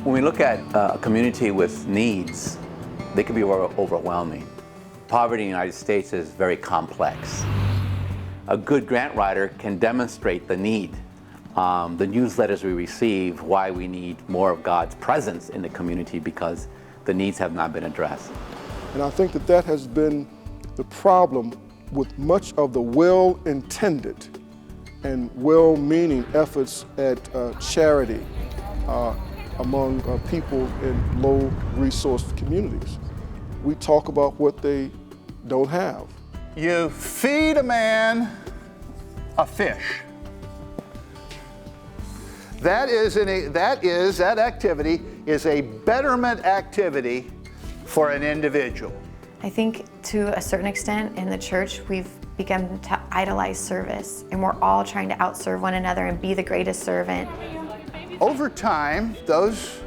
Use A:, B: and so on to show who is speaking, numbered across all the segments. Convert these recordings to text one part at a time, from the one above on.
A: When we look at a community with needs, they can be overwhelming. Poverty in the United States is very complex. A good grant writer can demonstrate the need. The newsletters we receive, why we need more of God's presence in the community because the needs have not been addressed.
B: And I think that has been the problem with much of the well-intended and well-meaning efforts at charity among people in low-resource communities. We talk about what they don't have.
C: You feed a man a fish. That activity is a betterment activity for an individual.
D: I think to a certain extent in the church, we've begun to idolize service, and we're all trying to outserve one another and be the greatest servant.
C: Over time, those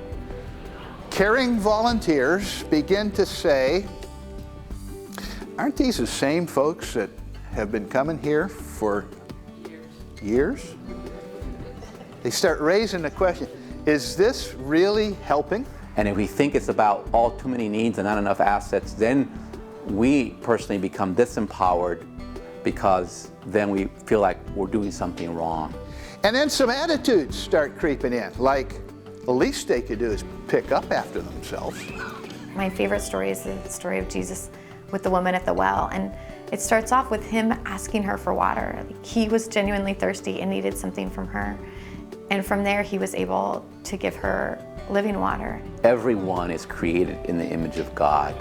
C: caring volunteers begin to say, aren't these the same folks that have been coming here for years? They start raising the question, is this really helping?
A: And if we think it's about all too many needs and not enough assets, then we personally become disempowered because then we feel like we're doing something wrong.
C: And then some attitudes start creeping in, like the least they could do is pick up after themselves.
D: My favorite story is the story of Jesus with the woman at the well, and it starts off with him asking her for water. He was genuinely thirsty and needed something from her. And from there, he was able to give her living water.
A: Everyone is created in the image of God.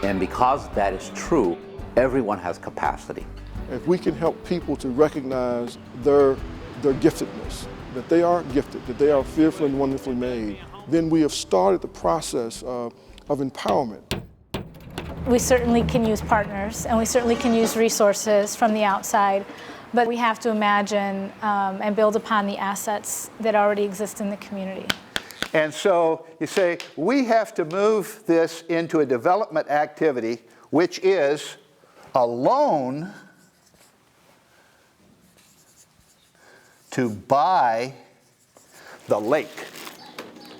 A: And because that is true, everyone has capacity.
B: If we can help people to recognize their giftedness, that they are gifted, that they are fearfully and wonderfully made, then we have started the process of empowerment.
E: We certainly can use partners, and we certainly can use resources from the outside, but we have to imagine and build upon the assets that already exist in the community.
C: And so you say, we have to move this into a development activity, which is a loan to buy the lake.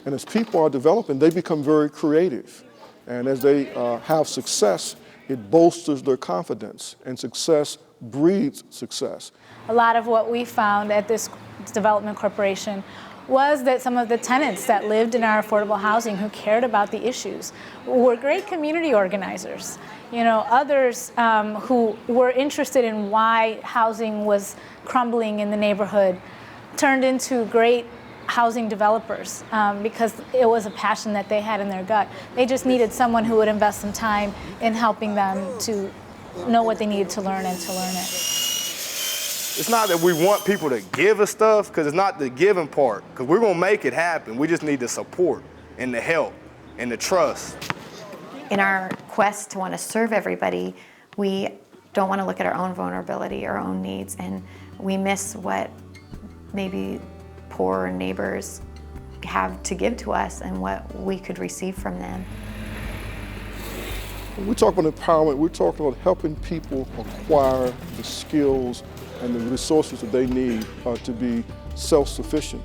B: And as people are developing, they become very creative. And as they have success, it bolsters their confidence, and success breeds success.
E: A lot of what we found at this development corporation was that some of the tenants that lived in our affordable housing who cared about the issues were great community organizers. You know, others who were interested in why housing was crumbling in the neighborhood turned into great housing developers because it was a passion that they had in their gut. They just needed someone who would invest some time in helping them to know what they needed to learn and to learn it.
F: It's not that we want people to give us stuff, because it's not the giving part, because we're going to make it happen. We just need the support and the help and the trust.
D: In our quest to want to serve everybody, we don't want to look at our own vulnerability, our own needs, and we miss what maybe poor neighbors have to give to us and what we could receive from them.
B: When we talk about empowerment, we're talking about helping people acquire the skills and the resources that they need to be self-sufficient.